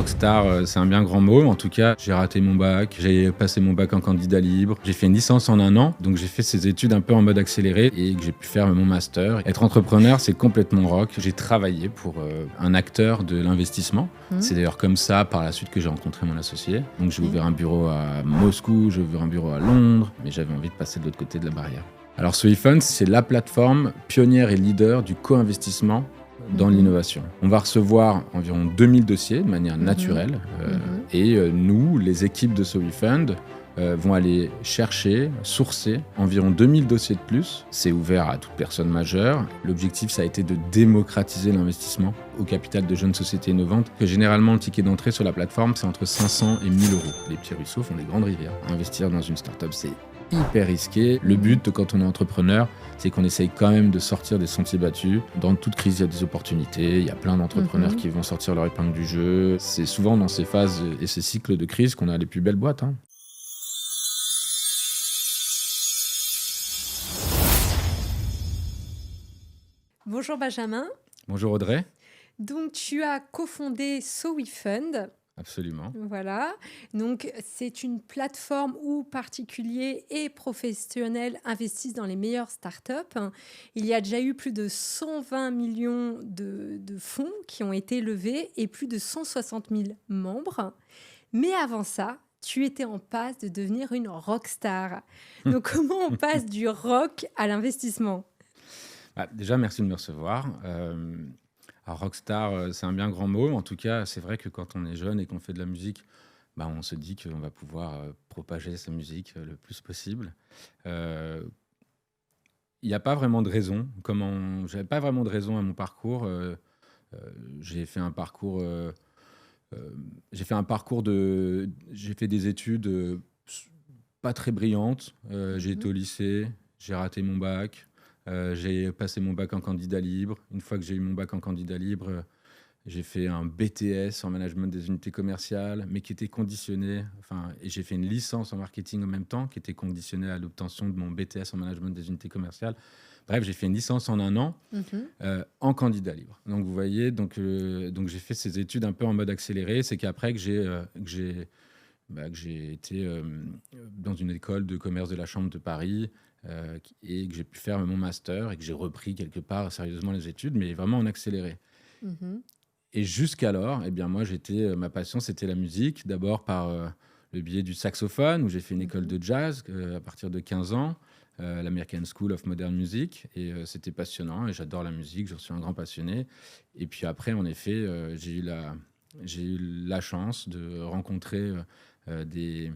Rockstar, c'est un bien grand mot. En tout cas, j'ai raté mon bac, j'ai passé mon bac en candidat libre, j'ai fait une licence en 1 an, donc j'ai fait ces études un peu en mode accéléré et que j'ai pu faire mon master. Être entrepreneur, c'est complètement rock. J'ai travaillé pour un acteur de l'investissement. C'est d'ailleurs comme ça, par la suite, que j'ai rencontré mon associé. Donc j'ai ouvert un bureau à Moscou, j'ai ouvert un bureau à Londres, mais j'avais envie de passer de l'autre côté de la barrière. Alors Soifund, c'est la plateforme pionnière et leader du co-investissement dans l'innovation. On va recevoir environ 2000 dossiers de manière naturelle et nous, les équipes de Soifund, vont aller chercher, sourcer environ 2000 dossiers de plus. C'est ouvert à toute personne majeure. L'objectif, ça a été de démocratiser l'investissement au capital de jeunes sociétés innovantes. Que généralement, le ticket d'entrée sur la plateforme, c'est entre 500 et 1000 euros. Les petits ruisseaux font des grandes rivières. Investir dans une start-up, c'est hyper risqué. Le but, quand on est entrepreneur, c'est qu'on essaye quand même de sortir des sentiers battus. Dans toute crise, il y a des opportunités. Il y a plein d'entrepreneurs qui vont sortir leur épingle du jeu. C'est souvent dans ces phases et ces cycles de crise qu'on a les plus belles boîtes. Bonjour Benjamin. Bonjour Audrey. Donc tu as cofondé Soifund. Absolument. Voilà. Donc c'est une plateforme où particuliers et professionnels investissent dans les meilleures startups. Il y a déjà eu plus de 120 millions de fonds qui ont été levés et plus de 160 000 membres. Mais avant ça, tu étais en passe de devenir une rockstar. Donc comment on passe du rock à l'investissement ? Déjà, merci de me recevoir. Alors, rockstar, c'est un bien grand mot. En tout cas, c'est vrai que quand on est jeune et qu'on fait de la musique, on se dit qu'on va pouvoir propager sa musique le plus possible. Il n'y a pas vraiment de raison. J'avais pas vraiment de raison à mon parcours. J'ai fait un parcours. J'ai fait des études pas très brillantes. J'ai été au lycée, j'ai raté mon bac. J'ai passé mon bac en candidat libre. Une fois que j'ai eu mon bac en candidat libre, j'ai fait un BTS en management des unités commerciales, mais qui était conditionné. Et j'ai fait une licence en marketing en même temps, qui était conditionnée à l'obtention de mon BTS en management des unités commerciales. Bref, j'ai fait une licence en 1 an en candidat libre. Donc vous voyez, donc j'ai fait ces études un peu en mode accéléré. C'est qu'après que j'ai été dans une école de commerce de la Chambre de Paris. Et que j'ai pu faire mon master et que j'ai repris quelque part sérieusement les études, mais vraiment en accéléré. Et jusqu'alors, moi, ma passion, c'était la musique. D'abord par le biais du saxophone, où j'ai fait une école de jazz à partir de 15 ans, l'American School of Modern Music. Et c'était passionnant et j'adore la musique, je suis un grand passionné. Et puis après, en effet, j'ai eu la chance de rencontrer des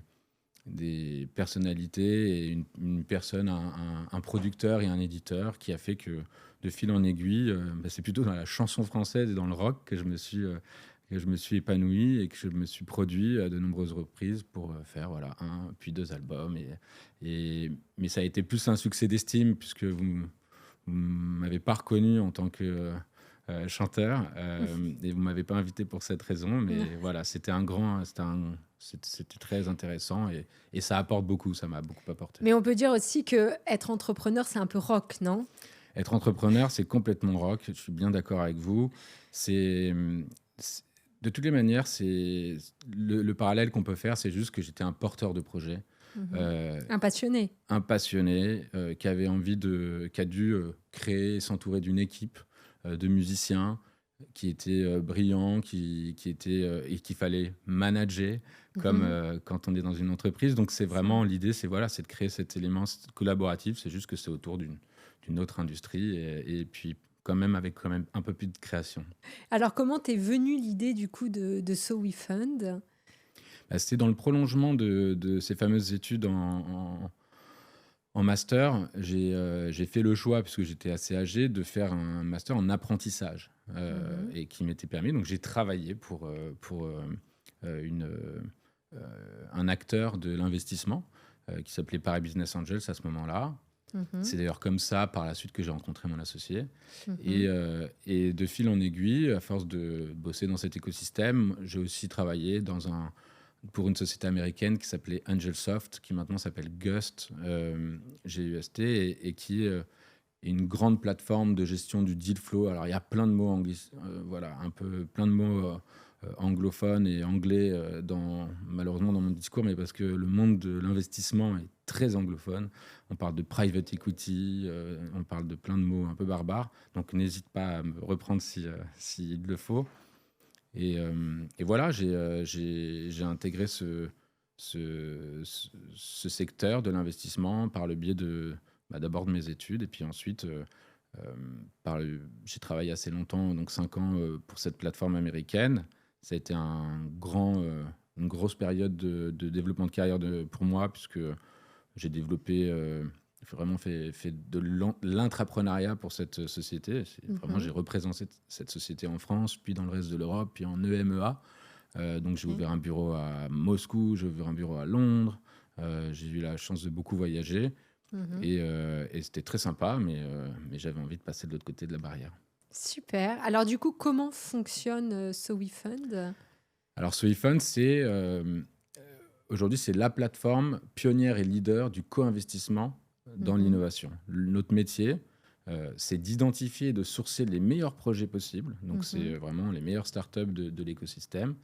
personnalités et une personne, un producteur et un éditeur qui a fait que de fil en aiguille, c'est plutôt dans la chanson française et dans le rock que je me suis épanoui et que je me suis produit à de nombreuses reprises pour faire un puis 2 albums. Mais ça a été plus un succès d'estime puisque vous m'avez pas reconnu en tant que chanteur et vous m'avez pas invité pour cette raison. Mais voilà, c'était très intéressant et ça apporte beaucoup, ça m'a beaucoup apporté. Mais on peut dire aussi qu'être entrepreneur, c'est un peu rock, non ? Être entrepreneur, c'est complètement rock, je suis bien d'accord avec vous. De toutes les manières, le parallèle qu'on peut faire, c'est juste que j'étais un porteur de projet. Un passionné. Un passionné qui avait qui a dû créer et s'entourer d'une équipe de musiciens qui étaient brillants, et qu'il fallait manager comme quand on est dans une entreprise. Donc c'est vraiment l'idée, c'est de créer cet élément collaboratif. C'est juste que c'est autour d'une autre industrie et puis quand même avec un peu plus de création. Alors comment t'es venue l'idée du coup de Soifund ? C'était dans le prolongement de ces fameuses études en master. J'ai fait le choix, puisque j'étais assez âgé, de faire un master en apprentissage et qui m'était permis. Donc j'ai travaillé pour un acteur de l'investissement qui s'appelait Paris Business Angels à ce moment-là. C'est d'ailleurs comme ça, par la suite, que j'ai rencontré mon associé. Et de fil en aiguille, à force de bosser dans cet écosystème, j'ai aussi travaillé pour une société américaine qui s'appelait Angelsoft, qui maintenant s'appelle GUST, GUST, et qui est une grande plateforme de gestion du deal flow. Alors, il y a plein de mots anglais, plein de mots anglophone et anglais malheureusement dans mon discours, mais parce que le monde de l'investissement est très anglophone. On parle de private equity, on parle de plein de mots un peu barbares. Donc n'hésite pas à me reprendre s'il le faut. Et voilà, j'ai intégré ce secteur de l'investissement par le biais d'abord de mes études, et puis ensuite, j'ai travaillé assez longtemps, donc 5 ans, pour cette plateforme américaine. Ça a été une grosse période de développement de carrière pour moi, puisque j'ai développé, vraiment fait de l'intrapreneuriat pour cette société. Vraiment, j'ai représenté cette société en France, puis dans le reste de l'Europe, puis en EMEA. Donc j'ai ouvert un bureau à Moscou, j'ai ouvert un bureau à Londres. J'ai eu la chance de beaucoup voyager. Et c'était très sympa, mais j'avais envie de passer de l'autre côté de la barrière. Super. Alors du coup, comment fonctionne SoWeFund? Alors SoWeFund, aujourd'hui, c'est la plateforme pionnière et leader du co-investissement dans l'innovation. Notre métier, c'est d'identifier et de sourcer les meilleurs projets possibles. Donc, c'est vraiment les meilleures startups de l'écosystème,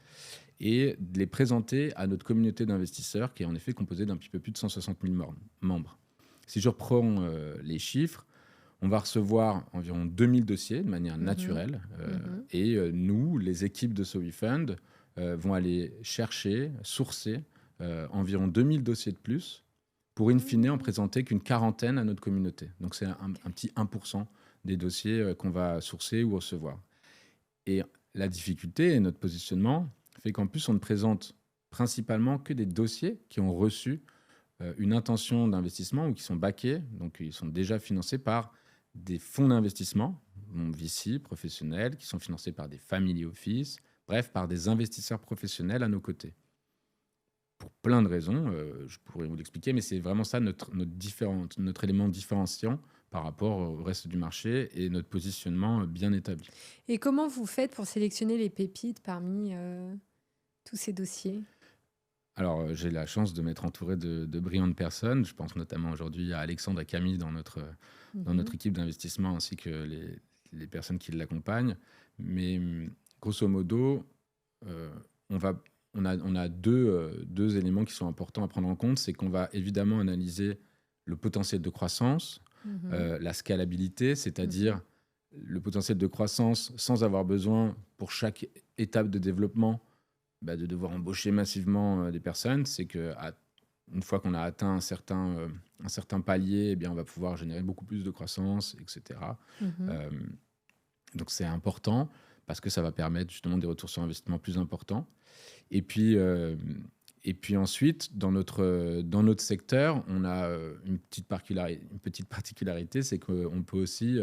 et de les présenter à notre communauté d'investisseurs, qui est en effet composée d'un petit peu plus de 160 000 membres. Si je reprends les chiffres, on va recevoir environ 2000 dossiers de manière naturelle. Et nous, les équipes de SoWeFund, vont aller chercher, sourcer environ 2000 dossiers de plus, pour in fine en présenter qu'une quarantaine à notre communauté. Donc c'est un petit 1% des dossiers qu'on va sourcer ou recevoir. Et la difficulté et notre positionnement fait qu'en plus, on ne présente principalement que des dossiers qui ont reçu une intention d'investissement ou qui sont backés, donc ils sont déjà financés par des fonds d'investissement, VC, professionnels, qui sont financés par des family office, bref, par des investisseurs professionnels à nos côtés. Pour plein de raisons, je pourrais vous l'expliquer, mais c'est vraiment ça notre élément différenciant par rapport au reste du marché, et notre positionnement bien établi. Et comment vous faites pour sélectionner les pépites parmi tous ces dossiers? Alors, j'ai la chance de m'être entouré de brillantes personnes. Je pense notamment aujourd'hui à Alexandre et Camille dans notre équipe d'investissement, ainsi que les personnes qui l'accompagnent. Mais grosso modo, on a deux éléments qui sont importants à prendre en compte. C'est qu'on va évidemment analyser le potentiel de croissance, la scalabilité, c'est-à-dire le potentiel de croissance sans avoir besoin, pour chaque étape de développement, de devoir embaucher massivement des personnes. C'est qu'une fois qu'on a atteint un certain palier, eh bien, on va pouvoir générer beaucoup plus de croissance, etc. Donc c'est important, parce que ça va permettre justement des retours sur investissement plus importants. Et puis ensuite, dans notre secteur, on a une petite particularité, c'est qu'on peut aussi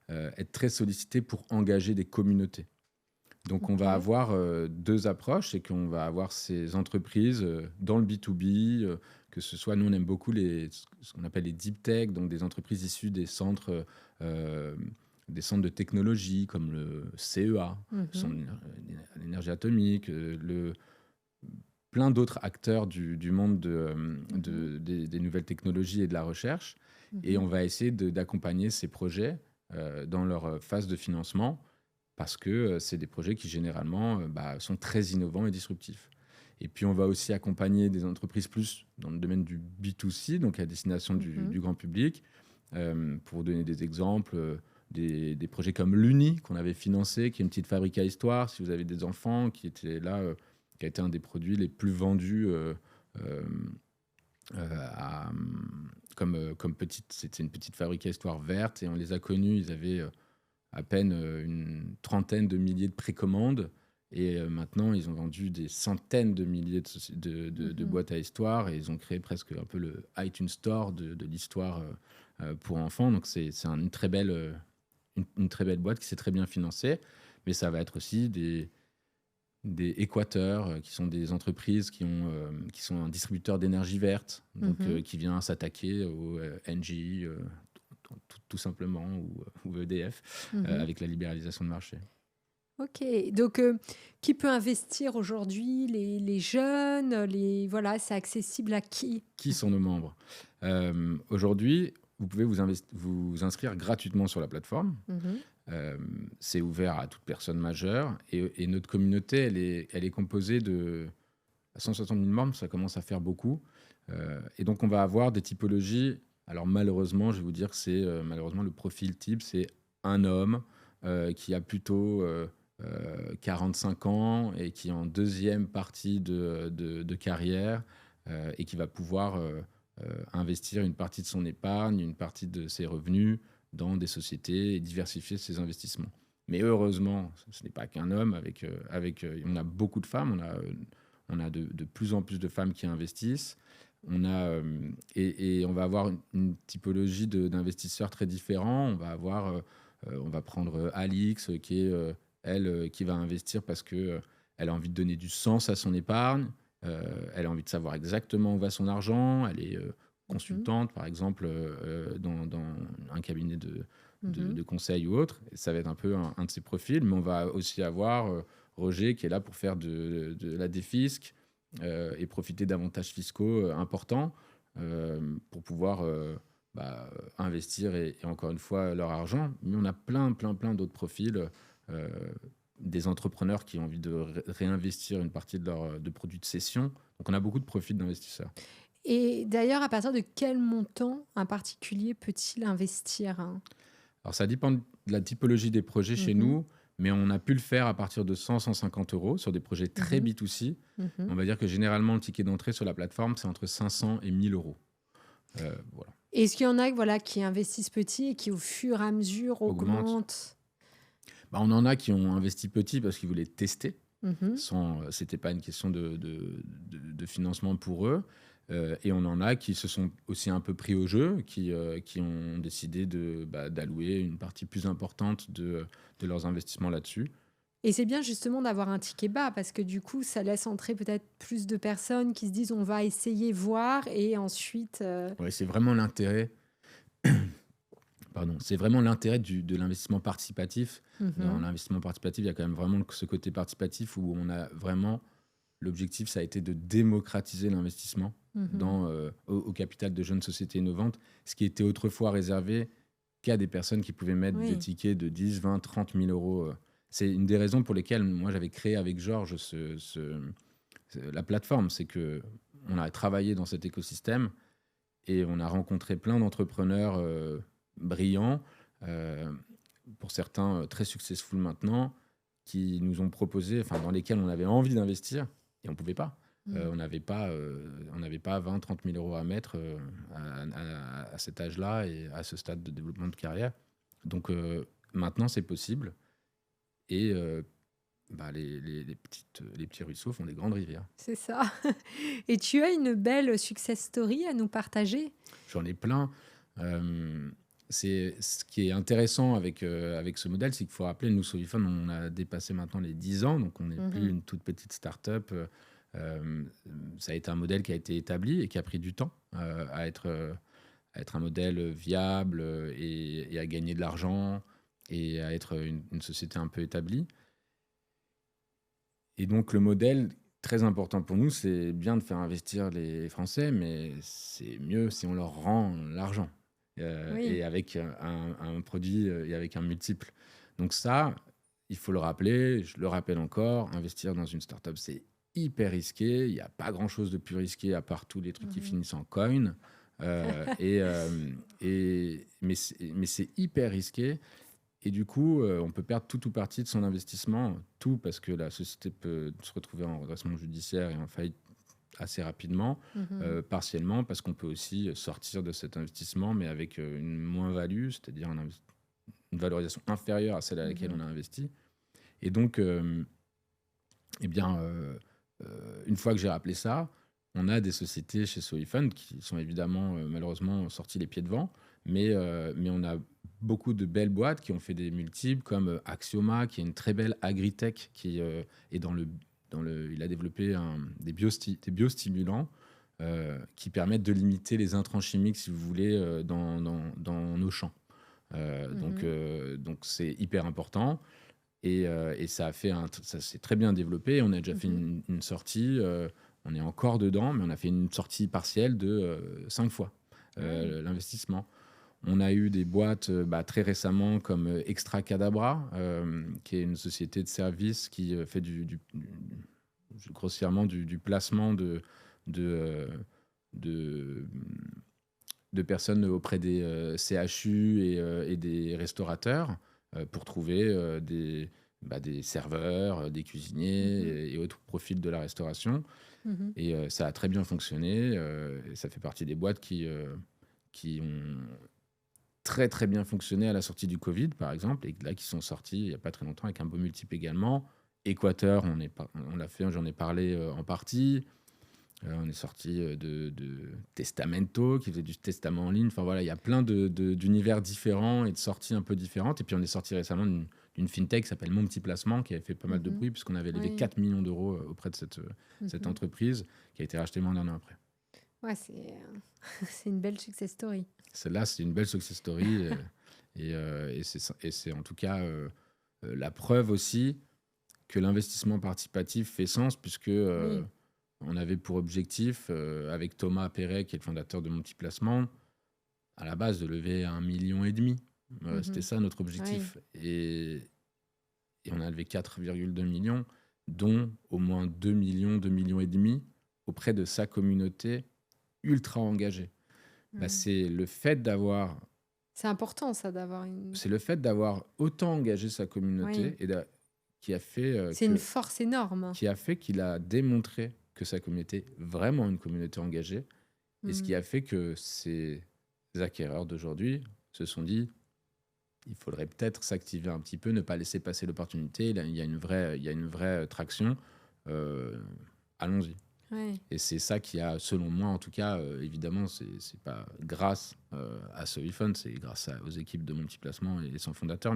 être très sollicité pour engager des communautés. Donc, on va avoir deux approches. C'est qu'on va avoir ces entreprises dans le B2B, que ce soit, nous, on aime beaucoup ce qu'on appelle les deep tech, donc des entreprises issues des centres de technologie, comme le CEA, l'énergie atomique, plein d'autres acteurs du monde des nouvelles technologies et de la recherche. Et on va essayer d'accompagner ces projets dans leur phase de financement, parce que c'est des projets qui, généralement, sont très innovants et disruptifs. Et puis, on va aussi accompagner des entreprises plus dans le domaine du B2C, donc à destination du grand public. Pour vous donner des exemples, des projets comme l'Uni, qu'on avait financé, qui est une petite fabrique à histoire. Si vous avez des enfants, qui était là, qui a été un des produits les plus vendus comme petite. C'était une petite fabrique à histoire verte, et on les a connus. Ils avaient à peine une trentaine de milliers de précommandes, et maintenant ils ont vendu des centaines de milliers de boîtes à histoire, et ils ont créé presque un peu le iTunes Store de l'histoire pour enfants. Donc c'est une très belle boîte qui s'est très bien financée. Mais ça va être aussi des Équateurs, qui sont des entreprises qui sont un distributeur d'énergie verte, donc qui vient s'attaquer au Engie, tout simplement, ou EDF, avec la libéralisation de marché. Ok, donc qui peut investir aujourd'hui? Les jeunes, voilà, c'est accessible à qui? Qui sont nos membres? Aujourd'hui, vous pouvez vous inscrire gratuitement sur la plateforme. C'est ouvert à toute personne majeure et notre communauté, elle est composée de 160 000 membres, ça commence à faire beaucoup. Et donc, on va avoir des typologies. Alors, malheureusement, je vais vous dire que c'est malheureusement le profil type, c'est un homme qui a plutôt 45 ans et qui est en deuxième partie de carrière et qui va pouvoir investir une partie de son épargne, une partie de ses revenus dans des sociétés et diversifier ses investissements. Mais heureusement, ce n'est pas qu'un homme. On a beaucoup de femmes, on a de plus en plus de femmes qui investissent. Et on va avoir une typologie d'investisseurs très différents. On va prendre Alix, qui est elle qui va investir parce que elle a envie de donner du sens à son épargne. Elle a envie de savoir exactement où va son argent. Elle est Mhm. consultante, par exemple, dans un cabinet Mhm. de conseil ou autre. Et ça va être un peu un de ses profils. Mais on va aussi avoir Roger qui est là pour faire de la défisque et profiter d'avantages fiscaux importants pour pouvoir investir et encore une fois leur argent. Mais on a plein d'autres profils. euh, des entrepreneurs qui ont envie de réinvestir une partie de produits de cession. Donc on a beaucoup de profils d'investisseurs. Et d'ailleurs, à partir de quel montant un particulier peut-il investir, hein? Alors ça dépend de la typologie des projets chez Mhm. nous, mais on a pu le faire à partir de 100-150 euros sur des projets très Mhm. B2C. Mhm. On va dire que généralement, le ticket d'entrée sur la plateforme, c'est entre 500 et 1000 euros. Voilà, Est-ce qu'il y en a voilà, qui investissent petit et qui, au fur et à mesure, augmente. augmentent? On en a qui ont investi petit parce qu'ils voulaient tester. Mhm. C'était pas une question de financement pour eux. Et on en a qui se sont aussi un peu pris au jeu, qui ont décidé d'allouer une partie plus importante de leurs investissements là-dessus. Et c'est bien justement d'avoir un ticket bas parce que du coup, ça laisse entrer peut-être plus de personnes qui se disent on va essayer, voir et ensuite. Ouais, c'est vraiment l'intérêt. Pardon, c'est vraiment l'intérêt de l'investissement participatif. Dans Mhm. l'investissement participatif, il y a quand même vraiment ce côté participatif où on a vraiment l'objectif, ça a été de démocratiser l'investissement Mhm. au capital de jeunes sociétés innovantes, ce qui était autrefois réservé qu'à des personnes qui pouvaient mettre des Oui. tickets de 10, 20, 30 000 euros. C'est une des raisons pour lesquelles moi j'avais créé avec Georges la plateforme. C'est que on a travaillé dans cet écosystème et on a rencontré plein d'entrepreneurs brillants, euh, pour certains très successful maintenant, qui nous ont proposé, enfin dans lesquels on avait envie d'investir et on pouvait pas. Mhm. On n'avait pas 20, 30 000 euros à mettre à cet âge-là et à ce stade de développement de carrière. Donc maintenant, c'est possible. Et les petits ruisseaux font des grandes rivières. C'est ça. Et tu as une belle success story à nous partager? J'en ai plein. Euh, c'est ce qui est intéressant avec ce modèle, c'est qu'il faut rappeler, nous, Solifone, on a dépassé maintenant les 10 ans, donc on n'est plus Mhm. une toute petite start-up. Euh, Ça a été un modèle qui a été établi et qui a pris du temps à être un modèle viable et à gagner de l'argent et à être une société un peu établie. Et donc le modèle, très important pour nous, c'est bien de faire investir les Français, mais c'est mieux si on leur rend l'argent Oui. et avec un produit et avec un multiple. Donc ça, il faut le rappeler, je le rappelle encore, investir dans une startup, c'est hyper risqué. Il n'y a pas grand-chose de plus risqué à part tous les trucs qui Mhm. finissent en coin. Mais c'est hyper risqué. Et du coup, on peut perdre tout ou partie de son investissement, tout parce que la société peut se retrouver en redressement judiciaire et en faillite assez rapidement, Mhm. partiellement parce qu'on peut aussi sortir de cet investissement, mais avec une moins-value, c'est-à-dire une valorisation inférieure à celle à laquelle Mhm. on a investi. Et donc, eh bien, une fois que j'ai rappelé ça, on a des sociétés chez Soifund qui sont évidemment, malheureusement, sorties les pieds devant, mais on a beaucoup de belles boîtes qui ont fait des multiples, comme Axioma, qui est une très belle agritech, qui est il a développé des biostimulants qui permettent de limiter les intrants chimiques, si vous voulez, dans nos champs. Mhm. Donc c'est hyper important. Et ça s'est très bien développé. On a déjà fait Mhm. une sortie. On est encore dedans, mais on a fait une sortie partielle de 5 fois Ah oui. l'investissement. On a eu des boîtes très récemment comme Extra Cadabra, qui est une société de services qui fait grossièrement du placement de, de, de personnes auprès des CHU et des restaurateurs pour trouver des serveurs, des cuisiniers Mhm. et autres profils de la restauration. Mhm. Et ça a très bien fonctionné. Et ça fait partie des boîtes qui ont très très bien fonctionné à la sortie du Covid, par exemple, et là qui sont sortis il n'y a pas très longtemps avec un beau multiple également. Équateur, on l'a fait, j'en ai parlé en partie. On est sorti de Testamento, qui faisait du testament en ligne. Enfin voilà, il y a plein d'univers différents et de sorties un peu différentes. Et puis on est sorti récemment d'une fintech qui s'appelle Mon Petit Placement, qui avait fait pas mal de Mhm. bruit, puisqu'on avait levé Oui. 4 millions d'euros auprès de cette Mhm. entreprise, qui a été rachetée moins d'un an après. Ouais, c'est une belle success story. Celle-là, c'est une belle success story. Et c'est en tout cas la preuve aussi que l'investissement participatif fait sens, puisque Oui. on avait pour objectif, avec Thomas Perret, qui est le fondateur de Mon Petit Placement, à la base, de lever 1,5 million. C'était Mhm. ça notre Oui. objectif. Et on a levé 4,2 millions, dont au moins 2 millions, 2,5 millions auprès de sa communauté ultra engagée. Mhm. C'est le fait d'avoir C'est important, ça, d'avoir une. c'est le fait d'avoir autant engagé sa Oui. communauté qui a fait C'est une force énorme. qu'il a démontré que sa communauté est vraiment une communauté engagée, et ce qui Mhm. a fait que ces acquéreurs d'aujourd'hui se sont dit il faudrait peut-être s'activer un petit peu, ne pas laisser passer l'opportunité. Là, il y a une vraie traction. Euh, Allons-y. Oui. Et c'est ça qui a, selon moi en tout cas, évidemment, c'est pas grâce à ce iPhone, c'est grâce aux équipes de Mon Petit Placement et son fondateur,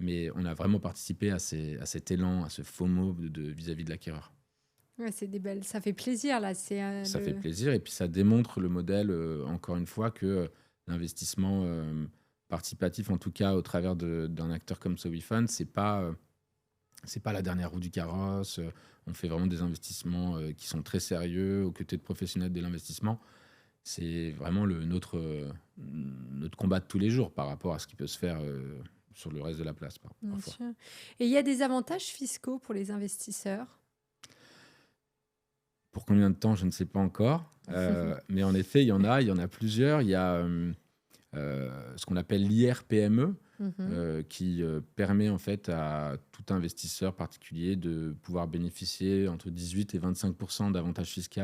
mais on a vraiment participé à cet élan, à ce FOMO vis-à-vis de l'acquéreur. Ouais, c'est des belles. Ça fait plaisir, là. C'est Ça fait plaisir, et puis ça démontre le modèle, encore une fois, que l'investissement participatif, en tout cas au travers d'un acteur comme SoWeFund, c'est pas la dernière roue du carrosse. On fait vraiment des investissements qui sont très sérieux aux côtés de professionnels de l'investissement. C'est vraiment notre combat de tous les jours par rapport à ce qui peut se faire sur le reste de la place Bien parfois. sûr. Et il y a des avantages fiscaux pour les investisseurs? Pour combien de temps, je ne sais pas encore. Mais en effet, il y en a plusieurs. Il y a ce qu'on appelle l'IR-PME, Mhm. qui permet en fait à tout investisseur particulier de pouvoir bénéficier entre 18 et 25% d'avantages fiscaux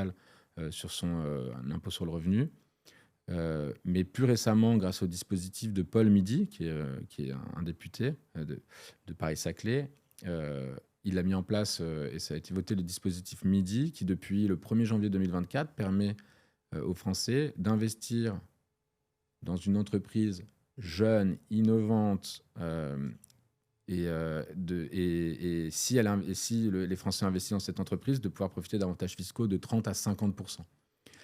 sur son impôt sur le revenu. Mais plus récemment, grâce au dispositif de Paul Midi, qui est un député de Paris-Saclay, il a mis en place, et ça a été voté, le dispositif Midi, qui depuis le 1er janvier 2024 permet aux Français d'investir dans une entreprise jeune, innovante, et si les Français investissent dans cette entreprise, de pouvoir profiter d'avantages fiscaux de 30 à 50%.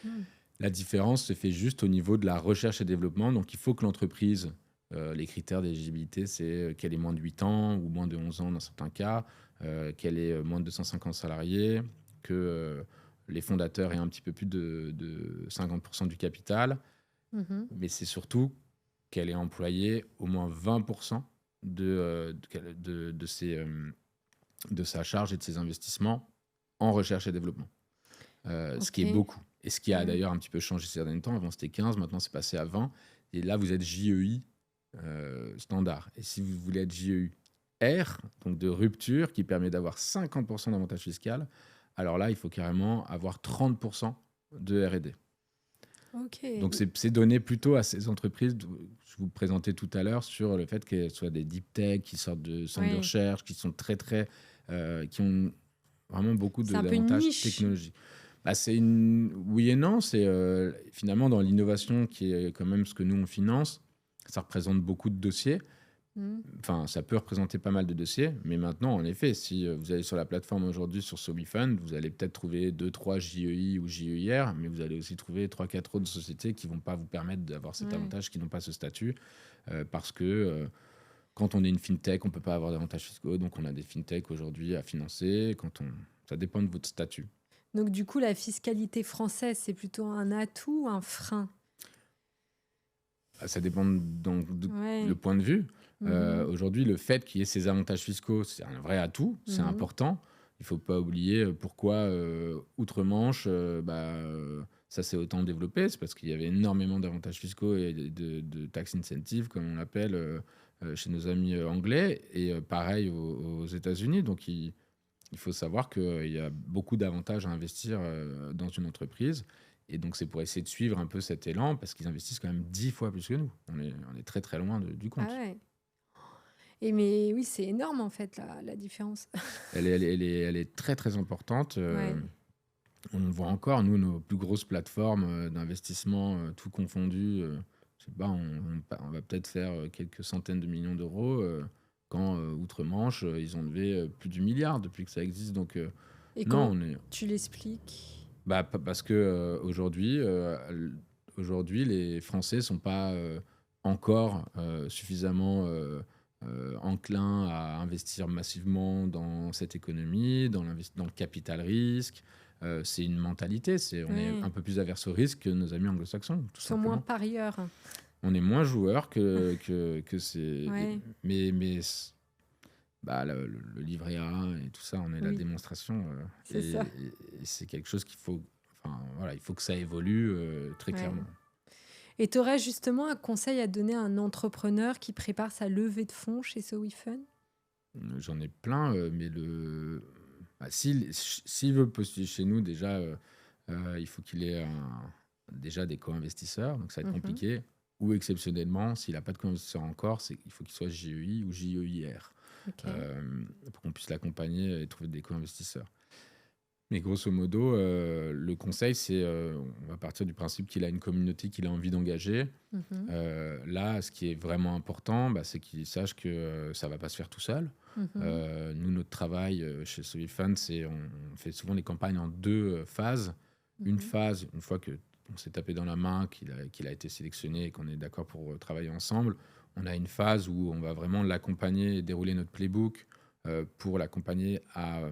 Mhm. La différence se fait juste au niveau de la recherche et développement. Donc, il faut que l'entreprise, les critères d'éligibilité, c'est qu'elle ait moins de 8 ans ou moins de 11 ans dans certains cas, qu'elle ait moins de 250 salariés, que les fondateurs aient un petit peu plus de 50% du capital. Mhm. Mais c'est surtout qu'elle ait employé au moins 20% de sa charge et de ses investissements en recherche et développement. Ce qui est Ok. beaucoup. Et ce qui a Ouais. d'ailleurs un petit peu changé ces derniers temps. Avant, c'était 15, maintenant, c'est passé à 20. Et là, vous êtes JEI standard. Et si vous voulez être JEI R, donc de rupture, qui permet d'avoir 50% d'avantage fiscal, alors là, il faut carrément avoir 30% de R&D. Ok. Donc, c'est donné plutôt à ces entreprises, je vous présentais tout à l'heure, sur le fait qu'elles soient des deep tech, qui sortent de centres de Oui. recherche, qui sont qui ont vraiment beaucoup C'est un peu une d'avantages niche. technologiques. Oui et non. C'est finalement dans l'innovation, qui est quand même ce que nous on finance, ça représente beaucoup de dossiers. Mhm. Enfin, ça peut représenter pas mal de dossiers, mais maintenant, en effet, si vous allez sur la plateforme aujourd'hui sur SoWeFund, vous allez peut-être trouver 2-3 JEI ou JEIR, mais vous allez aussi trouver 3-4 autres sociétés qui vont pas vous permettre d'avoir cet Ouais. avantage, qui n'ont pas ce statut, parce que quand on est une fintech, on peut pas avoir d'avantages fiscaux, donc on a des fintechs aujourd'hui à financer. Ça dépend de votre statut. Donc, du coup, la fiscalité française, c'est plutôt un atout ou un frein? Ça dépend Ouais. le point de vue. Mhm. Aujourd'hui, le fait qu'il y ait ces avantages fiscaux, c'est un vrai atout, c'est Mhm. important. Il ne faut pas oublier pourquoi outre-Manche, ça s'est autant développé. C'est parce qu'il y avait énormément d'avantages fiscaux et de tax incentives, comme on l'appelle, chez nos amis anglais, et pareil aux États-Unis. Donc, il faut savoir qu'il y a beaucoup d'avantages à investir dans une entreprise. Et donc, c'est pour essayer de suivre un peu cet élan, parce qu'ils investissent quand même 10 fois plus que nous. On est très, très loin du Ah compte. ouais. Et mais oui, c'est énorme en fait la différence. Elle est très, très importante. Ouais. On le voit encore, nous, nos plus grosses plateformes d'investissement, tout confondu, je sais pas, on va peut-être faire quelques centaines de millions d'euros, quand outre-Manche, ils ont levé plus du milliard depuis que ça existe. Donc, Et non, comment on est, tu l'expliques? parce que aujourd'hui, les Français sont pas encore suffisamment enclins à investir massivement dans cette économie, dans le capital risque. C'est une mentalité, on est Ouais. un peu plus averse au risque que nos amis anglo-saxons, tout Ils sont moins simplement. parieurs. On est moins joueurs que c'est. Ouais. Mais bah, le livret A et tout ça, on est la Oui, démonstration. c'est ça. Et c'est quelque chose qu'il faut. Enfin, voilà, il faut que ça évolue très Ouais. clairement. Et tu aurais justement un conseil à donner à un entrepreneur qui prépare sa levée de fonds chez SoWeFun? J'en ai plein, mais bah, s'il veut postuler chez nous, déjà, il faut qu'il ait déjà des co-investisseurs, donc ça va être Mhm. compliqué. Ou exceptionnellement, s'il n'a pas de co-investisseur encore, il faut qu'il soit JEI ou JEIR, Ok. pour qu'on puisse l'accompagner et trouver des co-investisseurs. Mais grosso modo, le conseil, c'est on va partir du principe qu'il a une communauté qu'il a envie d'engager. Mhm. Là, ce qui est vraiment important, bah, c'est qu'il sache que ça ne va pas se faire tout seul. Mhm. Nous, notre travail chez SoWeFund, c'est on fait souvent des campagnes en deux phases. Une Mhm. phase, une fois que on s'est tapé dans la main, qu'il a été sélectionné et qu'on est d'accord pour travailler ensemble, on a une phase où on va vraiment l'accompagner et dérouler notre playbook pour l'accompagner à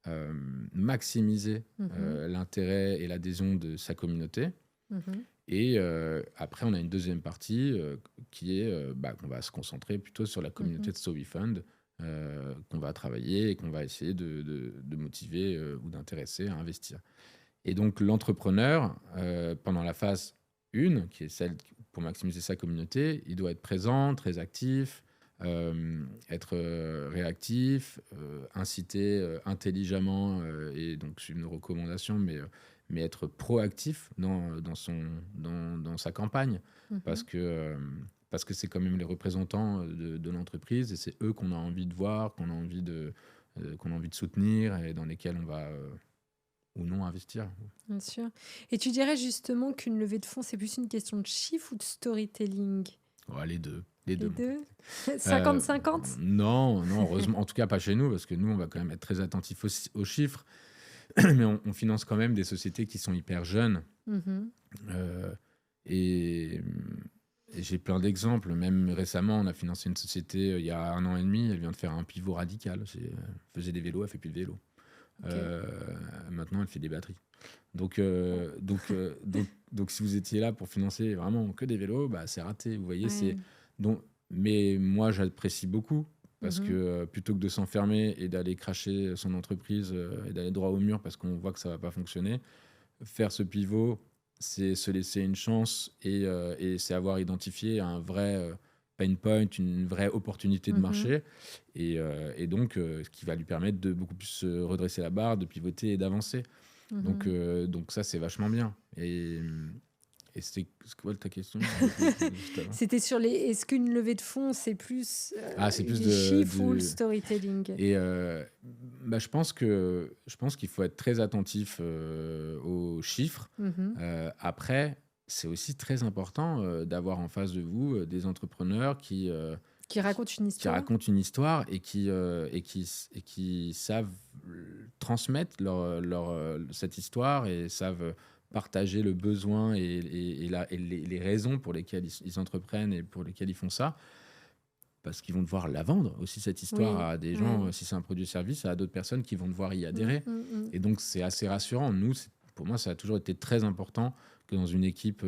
euh, maximiser Mhm. l'intérêt et l'adhésion de sa communauté. Mhm. Et après, on a une deuxième partie qui est qu'on va se concentrer plutôt sur la communauté Mhm. de SoWeFund, qu'on va travailler et qu'on va essayer de motiver ou d'intéresser à investir. Et donc, l'entrepreneur, pendant la phase 1, qui est celle pour maximiser sa communauté, il doit être présent, très actif, être réactif, inciter intelligemment et donc suivre nos recommandations, mais être proactif dans sa campagne parce Mhm. que, euh, parce que c'est quand même les représentants de l'entreprise et c'est eux qu'on a envie de voir, qu'on a envie de soutenir et dans lesquels on va ou non investir. Bien sûr. Et tu dirais justement qu'une levée de fonds, c'est plus une question de chiffre ou de storytelling? Ouais, les deux. Les Les deux, mon pote. deux? Euh, 50-50? non, non, heureusement. En tout cas, pas chez nous, parce que nous, on va quand même être très attentifs aux chiffres. Mais on finance quand même des sociétés qui sont hyper jeunes. Mhm. Euh, et, et j'ai plein d'exemples. Même récemment, on a financé une société il y a 1 an et demi. Elle vient de faire un pivot radical. Elle faisait des vélos, elle fait plus de vélos. Ok. Maintenant, elle fait des batteries. Donc, si vous étiez là pour financer vraiment que des vélos, bah, c'est raté. Vous voyez, Ouais. donc, mais moi, j'apprécie beaucoup parce que Mhm. plutôt que de s'enfermer et d'aller cracher son entreprise et d'aller droit au mur parce qu'on voit que ça va pas fonctionner, faire ce pivot, c'est se laisser une chance et c'est avoir identifié un vrai pain point, une vraie opportunité de Mhm. marché et donc ce qui va lui permettre de beaucoup plus se redresser la barre, de pivoter et d'avancer. Mhm. Donc ça, c'est vachement bien. Et c'est quoi ta question juste avant. C'était sur les. Est-ce qu'une levée de fonds, c'est plus Ah, c'est plus les chiffres ou le storytelling? et bah, je pense qu'il faut être très attentif aux chiffres. Mhm. Après, c'est aussi très important d'avoir en face de vous des entrepreneurs Qui raconte une qui histoire? racontent une histoire et qui savent transmettre cette histoire et savent partager le besoin et les raisons pour lesquelles ils entreprennent et pour lesquelles ils font ça. Parce qu'ils vont devoir la vendre aussi, cette histoire, Oui. à des gens, Ouais. si c'est un produit ou service, à d'autres personnes qui vont devoir y Mm, adhérer. mm, mm. Et donc, c'est assez rassurant. Nous, pour moi, ça a toujours été très important que dans une équipe,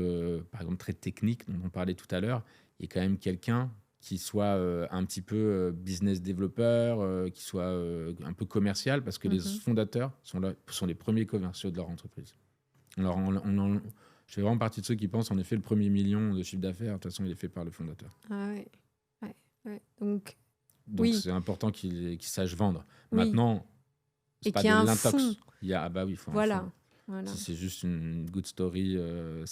par exemple, très technique, dont on parlait tout à l'heure, il y ait quand même quelqu'un qui soit un petit peu business développeur, qui soit un peu commercial, parce que les Mhm. fondateurs sont les premiers commerciaux de leur entreprise. Je fais vraiment partie de ceux qui pensent, en effet, le premier million de chiffre d'affaires, de toute façon, il est fait par le fondateur. Ah ouais. Ouais, ouais. Donc, Donc, oui, c'est important qu'il sache vendre. oui. Maintenant, c'est Et pas qu'il y de a un fond. l'intox. Ah bah oui, il faut un fond. Voilà. Voilà. Si c'est juste une good story, on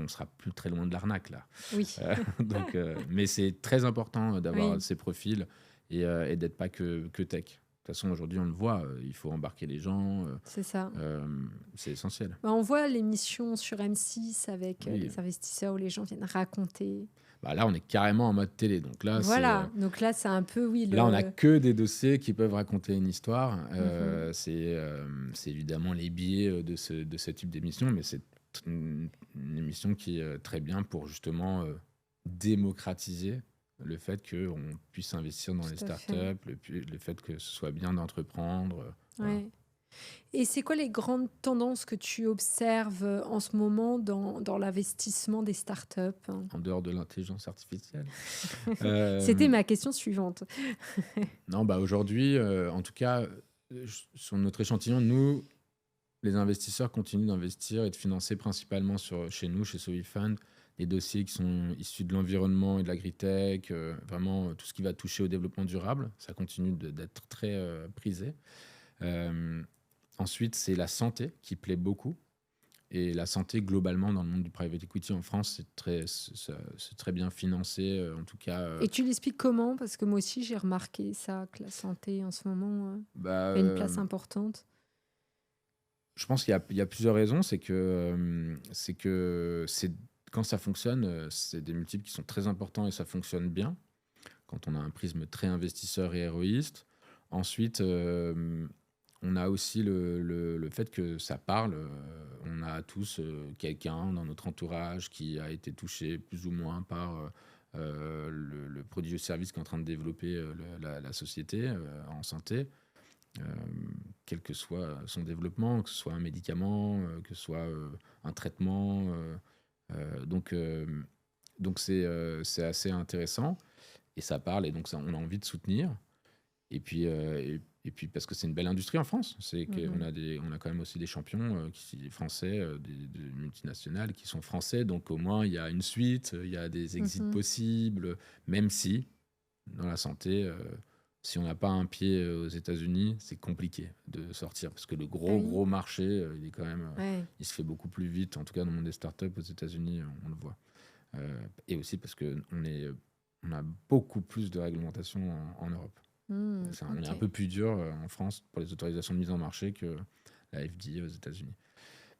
sera plus très loin de l'arnaque, là. Oui. Mais c'est très important d'avoir Oui, ces profils et d'être pas que tech. De toute façon, aujourd'hui, on le voit, il faut embarquer les gens, c'est ça. c'est essentiel. Bah, on voit l'émission sur M6 avec Oui. les investisseurs où les gens viennent raconter. Bah là, on est carrément en mode télé. Donc là, Voilà. Donc là, c'est un peu, oui, là, on n'a le. que des dossiers qui peuvent raconter une histoire. Mhm. C'est évidemment les biais de ce type d'émission, mais c'est une émission qui est très bien pour justement démocratiser le fait qu'on puisse investir dans les Tout à fait. startups, le fait que ce soit bien d'entreprendre. Voilà. Ouais. Et c'est quoi les grandes tendances que tu observes en ce moment dans l'investissement des startups? En dehors de l'intelligence artificielle. C'était Euh, ma question suivante. non, bah aujourd'hui, en tout cas, sur notre échantillon, nous, les investisseurs continuent d'investir et de financer principalement chez nous, chez Sovifund, des dossiers qui sont issus de l'environnement et de l'agritech, vraiment tout ce qui va toucher au développement durable. Ça continue d'être très prisé. Euh, Ensuite, c'est la santé qui plaît beaucoup. Et la santé, globalement, dans le monde du private equity en France, c'est très bien financé. En tout cas, Et tu l'expliques comment? Parce que moi aussi, j'ai remarqué ça, que la santé en ce moment bah, a une place importante. je pense qu'il y a plusieurs raisons. C'est quand ça fonctionne, c'est des multiples qui sont très importants et ça fonctionne bien. Quand on a un prisme très investisseur et héroïste. Ensuite, on a aussi le fait que ça parle. On a tous quelqu'un dans notre entourage qui a été touché plus ou moins par le produit ou service qu'est en train de développer la société en santé, euh, quel que soit son développement, que ce soit un médicament, que ce soit un traitement. Donc, c'est assez intéressant et ça parle et donc ça, on a envie de soutenir. Et puis, et puis parce que c'est une belle industrie en France, c'est qu'on Mhm. a on a quand même aussi des champions des français, des multinationales qui sont français, donc au moins il y a une suite, il y a des exits Mhm. possibles, même si dans la santé, si on n'a pas un pied aux États-Unis, c'est compliqué de sortir parce que le Ah oui. gros marché, il est quand même, Ouais. il se fait beaucoup plus vite, en tout cas dans le monde des startups aux États-Unis, on le voit. Et aussi parce que on a beaucoup plus de réglementation en Europe. On est un Ok. peu plus dur en France pour les autorisations de mise en marché que la FDA aux États-Unis.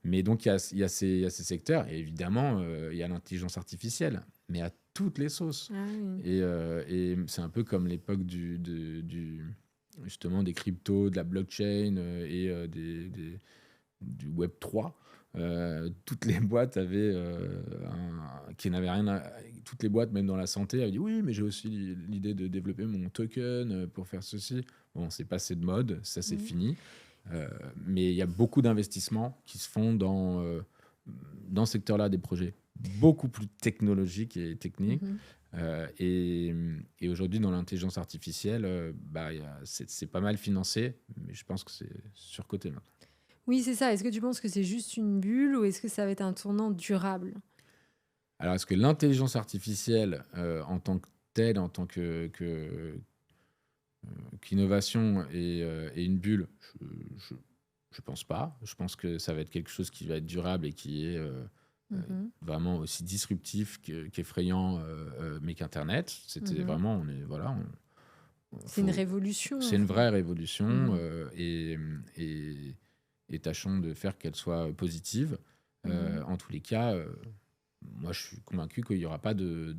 Mais donc, il y a ces secteurs. Et évidemment, il y a l'intelligence artificielle, mais à toutes les sauces. Ah oui. Et c'est un peu comme l'époque justement des cryptos, de la blockchain du Web 3. Toutes les boîtes avaient qui n'avaient rien toutes les boîtes, même dans la santé, avaient dit oui, mais j'ai aussi l'idée de développer mon token pour faire ceci. Bon, c'est passé de mode, ça c'est Mhm. fini. Mais il y a beaucoup d'investissements qui se font dans ce secteur-là, des projets beaucoup plus technologiques et techniques. Mhm. Et aujourd'hui, dans l'intelligence artificielle, c'est pas mal financé, mais je pense que c'est surcoté maintenant. Oui, c'est ça. Est-ce que tu penses que c'est juste une bulle ou est-ce que ça va être un tournant durable? Alors, est-ce que l'intelligence artificielle, en tant que telle, en tant qu'innovation et une bulle, je pense pas. Je pense que ça va être quelque chose qui va être durable et qui est euh, Mhm. vraiment aussi disruptif qu'effrayant, mais qu'Internet. C'était Mhm. vraiment, voilà, C'est une révolution, c'est en une fait. vraie révolution Mhm. et tâchons de faire qu'elle soit positive. Mhm. En tous les cas, moi, je suis convaincu qu'il n'y aura pas de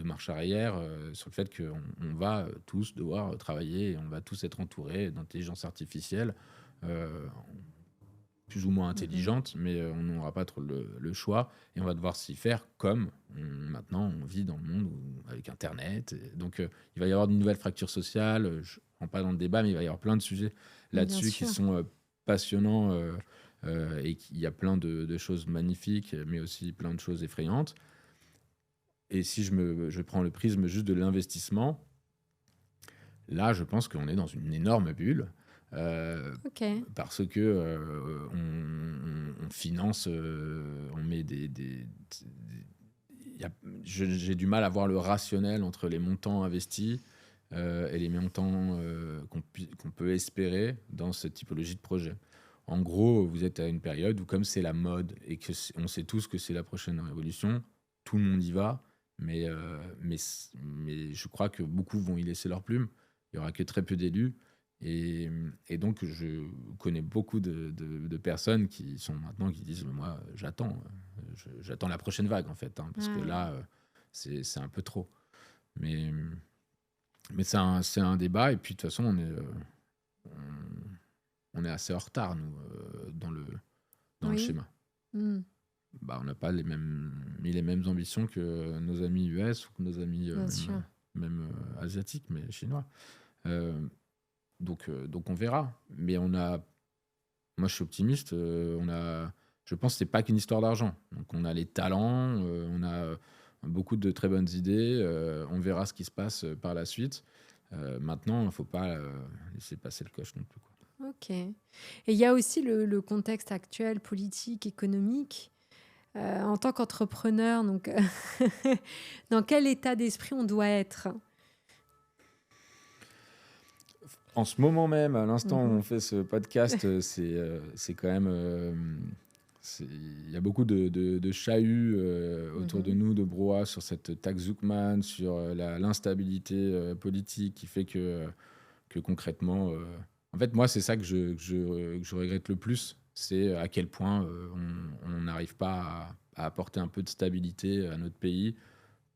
marche arrière sur le fait qu'on va tous devoir travailler et on va tous être entourés d'intelligence artificielle euh, plus ou moins Mhm. intelligente, mais on n'aura pas trop le choix et on va devoir s'y faire comme maintenant on vit dans le monde avec Internet. Et donc, il va y avoir de nouvelles fractures sociales. Je ne rentre pas dans le débat, mais il va y avoir plein de sujets Bien là-dessus qui sûr. sont passionnants et qu'il y a plein de choses magnifiques, mais aussi plein de choses effrayantes. Et si je prends le prisme juste de l'investissement, là, je pense qu'on est dans une énorme bulle. Ok. Parce que on finance, on met j'ai du mal à voir le rationnel entre les montants investis et les montants qu'on peut espérer dans cette typologie de projet. En gros, vous êtes à une période où, comme c'est la mode et on sait tous que c'est la prochaine révolution, tout le monde y va, mais je crois que beaucoup vont y laisser leur plume. Il n'y aura que très peu d'élus. Et donc, je connais beaucoup de personnes qui sont maintenant qui disent mais moi, j'attends la prochaine vague en fait, hein, parce que Ouais. là, c'est un peu trop. Mais, mais c'est un débat, et puis de toute façon, on est assez en retard, nous, dans le Oui. schéma. Hmm. Bah, on n'a pas mis les mêmes ambitions que nos amis US ou que nos amis Bien sûr. asiatiques, mais chinois. Euh, donc on verra. Mais moi je suis optimiste. Je pense que c'est pas qu'une histoire d'argent. Donc on a les talents, on a beaucoup de très bonnes idées. On verra ce qui se passe par la suite. Maintenant, il ne faut pas laisser passer le coche non plus, quoi. Ok. Et il y a aussi le contexte actuel, politique, économique. En tant qu'entrepreneur, donc, dans quel état d'esprit on doit être? En ce moment même, à l'instant où Mhm. on fait ce podcast, c'est quand même. Il y a beaucoup de chahuts autour de Mhm. nous, de brouhaha sur cette taxe Zuckman, sur l'instabilité politique qui fait que concrètement. En fait, moi, c'est ça que je regrette le plus. C'est à quel point on n'arrive pas à apporter un peu de stabilité à notre pays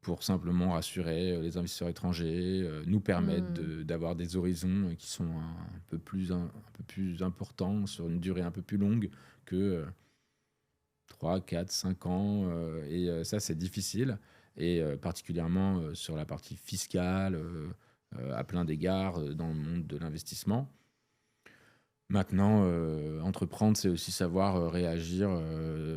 pour simplement rassurer les investisseurs étrangers, nous permettre Hmm. d'avoir des horizons qui sont un peu plus importants sur une durée un peu plus longue que 3, 4, 5 ans. Ça, c'est difficile. Et particulièrement sur la partie fiscale, à plein d'égards, dans le monde de l'investissement. Maintenant, entreprendre, c'est aussi savoir réagir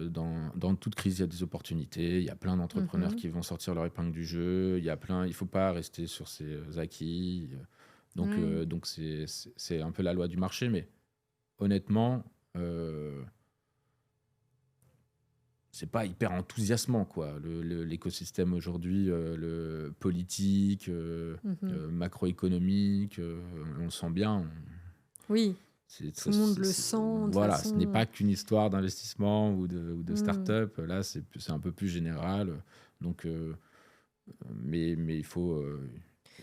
dans toute crise. Il y a des opportunités. Il y a plein d'entrepreneurs Mhm. qui vont sortir leur épingle du jeu. Il faut pas rester sur ses acquis. Ouais. Donc c'est un peu la loi du marché. Mais honnêtement, c'est pas hyper enthousiasmant, quoi. L'écosystème aujourd'hui, le politique, Mhm. macroéconomique, on le sent bien. Oui, C'est, tout le monde le sent de toute voilà, ce n'est façon. pas qu'une histoire d'investissement ou de Hmm. start-up. Là, c'est un peu plus général. Donc, mais il faut,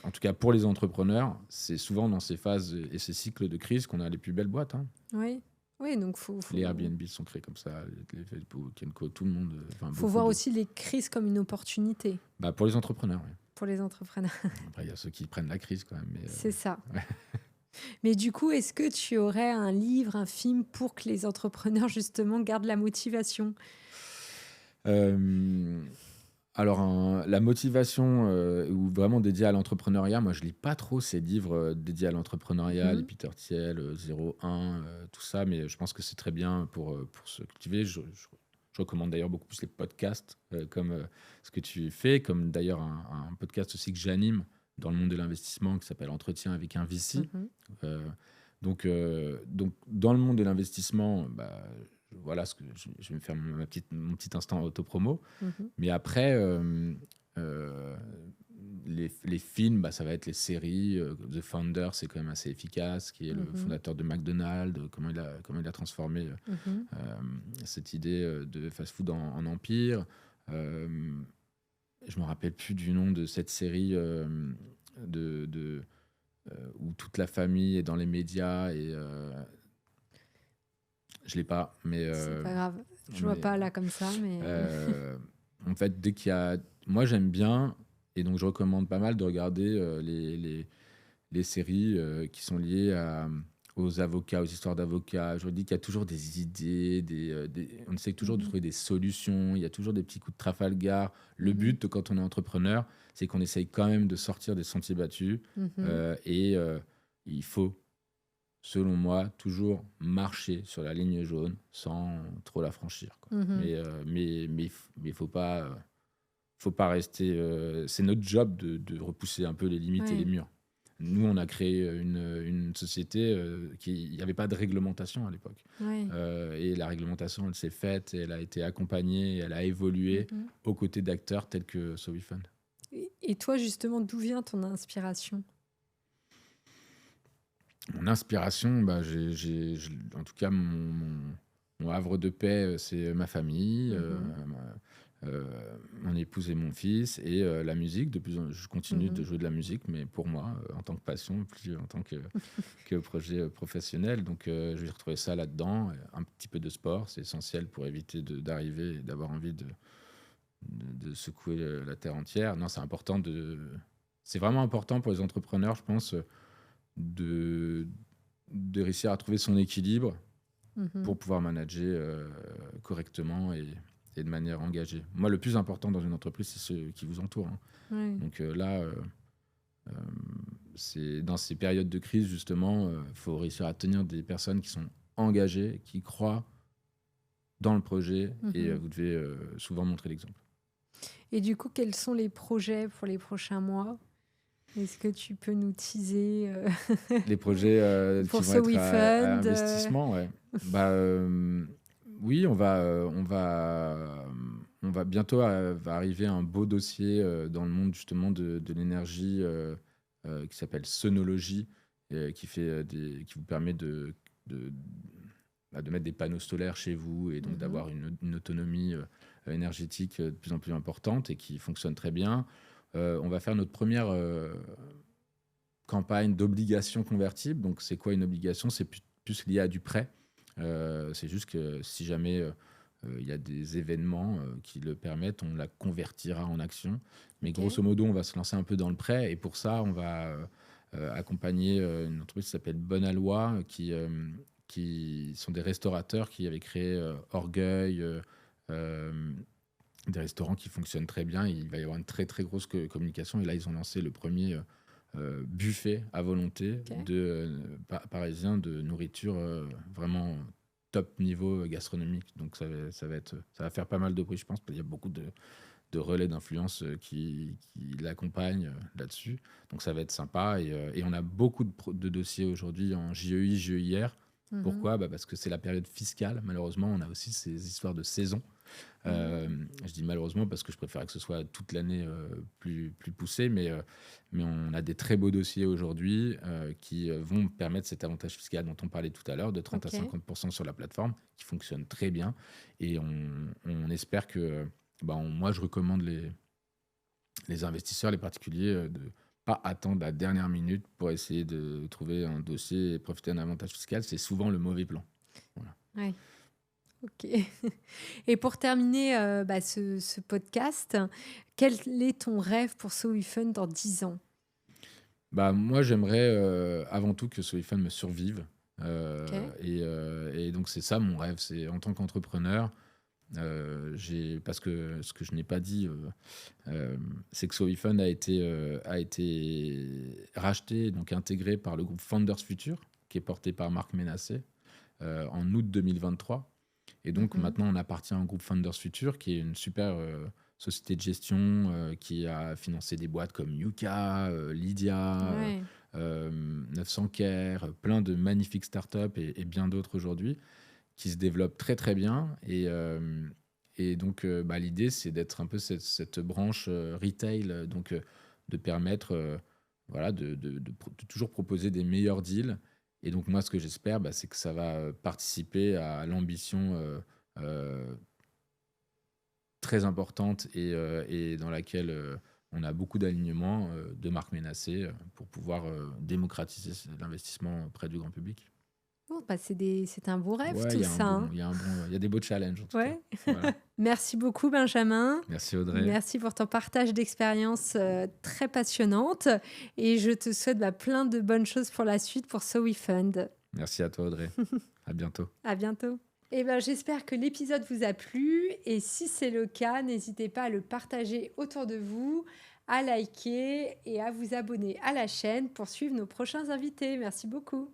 en tout cas pour les entrepreneurs, c'est souvent dans ces phases et ces cycles de crise qu'on a les plus belles boîtes, hein. Oui, oui, donc Les Airbnb sont créés comme ça, les Facebook, Kenko, tout le monde, enfin faut beaucoup voir de. aussi les crises comme une opportunité Bah, pour les entrepreneurs, oui. pour les entrepreneurs. Après, il y a ceux qui prennent la crise quand même. Mais, C'est ça. ouais. Mais du coup, est-ce que tu aurais un livre, un film pour que les entrepreneurs, justement, gardent la motivation? Euh, Alors, la motivation ou vraiment dédiée à l'entrepreneuriat, moi je lis pas trop ces livres dédiés à l'entrepreneuriat, les Mhm. Peter Thiel, 01, tout ça, mais je pense que c'est très bien pour se cultiver. Je recommande d'ailleurs beaucoup plus les podcasts comme ce que tu fais, comme d'ailleurs un podcast aussi que j'anime dans le monde de l'investissement qui s'appelle Entretien avec un VC. Mhm. Euh, donc, dans le monde de l'investissement, bah, voilà, je vais me faire mon petit instant autopromo. Mhm. Mais après, euh, les films, bah, ça va être les séries. The Founder, c'est quand même assez efficace, qui est le Mhm. fondateur de McDonald's, comment il a transformé Mhm. cette idée de fast-food en empire. Euh, je me rappelle plus du nom de cette série de, où toute la famille est dans les médias et je l'ai pas, C'est pas grave. Je vois mais pas là comme ça, mais Euh, en fait, dès qu'il y a. Moi, j'aime bien, et donc je recommande pas mal de regarder les séries qui sont liées aux avocats, aux histoires d'avocats. Je dis qu'il y a toujours des idées, on essaie toujours de Mhm. trouver des solutions, il y a toujours des petits coups de Trafalgar. Le Mhm. but, quand on est entrepreneur, c'est qu'on essaye quand même de sortir des sentiers battus, Mhm. et il faut selon moi, toujours marcher sur la ligne jaune sans trop la franchir, quoi. Mhm. Mais faut pas rester. C'est notre job de repousser un peu les limites et les Ouais, murs. Nous, on a créé une société qui il n'y avait pas de réglementation à l'époque. ouais. Et la réglementation, elle s'est faite, et elle a été accompagnée, et elle a évolué Mhm. aux côtés d'acteurs tels que So We Fun. Et toi, justement, d'où vient ton inspiration? Mon inspiration, bah, en tout cas, mon havre de paix, c'est ma famille, Mhm. mon épouse et mon fils, et la musique. Je continue de Mhm. jouer de la musique, mais pour moi, en tant que passion, plus en tant que projet professionnel. Donc, je vais retrouver ça là-dedans. Un petit peu de sport, c'est essentiel pour éviter d'arriver et d'avoir envie de secouer la terre entière. Non, c'est vraiment important pour les entrepreneurs, je pense, de, de réussir à trouver son équilibre Mhm. pour pouvoir manager correctement et de manière engagée. Moi, le plus important dans une entreprise, c'est ceux qui vous entourent, hein. Ouais. Donc là, euh, c'est dans ces périodes de crise, justement, il faut réussir à tenir des personnes qui sont engagées, qui croient dans le projet, et Mhm. vous devez souvent montrer l'exemple. Et du coup, quels sont les projets pour les prochains mois? Est-ce que tu peux nous teaser Les projets qui pour vont ce être à WeFund? investissement, ouais. Bah, oui, on va bientôt va arriver un beau dossier dans le monde justement de l'énergie qui s'appelle Sonologie, qui vous permet de, de mettre des panneaux solaires chez vous, et donc Mhm. d'avoir une autonomie énergétique de plus en plus importante et qui fonctionne très bien. On va faire notre première campagne d'obligation convertible. Donc, c'est quoi une obligation? C'est plus lié à du prêt. C'est juste que si jamais il y a des événements qui le permettent, on la convertira en action. Mais Ok. grosso modo, on va se lancer un peu dans le prêt. Et pour ça, on va accompagner une entreprise qui s'appelle Bonalois, qui sont des restaurateurs qui avaient créé Orgueil, euh, des restaurants qui fonctionnent très bien. Il va y avoir une très très grosse communication. Et là, ils ont lancé le premier buffet à volonté Ok. parisien de nourriture vraiment top niveau gastronomique. Donc ça va faire pas mal de bruit, je pense, parce qu'il y a beaucoup de relais d'influence qui l'accompagnent là-dessus. Donc ça va être sympa. Et on a beaucoup de dossiers aujourd'hui en JEI, JEIR. Mhm. Pourquoi? Bah parce que c'est la période fiscale. Malheureusement, on a aussi ces histoires de saison. Ah. Je dis malheureusement parce que je préfère que ce soit toute l'année plus poussé, mais on a des très beaux dossiers aujourd'hui qui vont permettre cet avantage fiscal dont on parlait tout à l'heure, de 30 à Ok. 50% sur la plateforme, qui fonctionne très bien. Et on espère que, moi, je recommande les investisseurs, les particuliers, de pas attendre la dernière minute pour essayer de trouver un dossier et profiter d'un avantage fiscal. C'est souvent le mauvais plan. Voilà. Ouais. Ok. Et pour terminer ce podcast, quel est ton rêve pour So We Fun dans 10 ans? Bah, moi, j'aimerais avant tout que Soifan me survive. Ok. Et donc, c'est ça mon rêve. C'est en tant qu'entrepreneur, parce que ce que je n'ai pas dit, c'est que Soifan a été racheté, donc intégré par le groupe Founders Future, qui est porté par Marc Ménassé, en août 2023. Et donc Mhm. maintenant, on appartient au groupe Founders Future, qui est une super société de gestion qui a financé des boîtes comme Yuka, Lydia, Ouais. 900 Care, plein de magnifiques startups et bien d'autres aujourd'hui, qui se développent très très bien. Et donc, l'idée, c'est d'être un peu cette branche retail, donc de permettre voilà, de toujours proposer des meilleurs deals. Et donc, moi, ce que j'espère, c'est que ça va participer à l'ambition euh, très importante et dans laquelle on a beaucoup d'alignements de Marc Ménassé pour pouvoir démocratiser l'investissement auprès du grand public. Bon, c'est un beau rêve Ouais, tout ça, hein. il y a des beaux challenges en tout cas. Ouais. Voilà. Merci beaucoup, Benjamin. Merci Audrey. Merci pour ton partage d'expériences très passionnante. Et je te souhaite plein de bonnes choses pour la suite pour So We Fund. Merci à toi Audrey. À bientôt. À bientôt. Eh ben, j'espère que l'épisode vous a plu. Et si c'est le cas, n'hésitez pas à le partager autour de vous, à liker et à vous abonner à la chaîne pour suivre nos prochains invités. Merci beaucoup.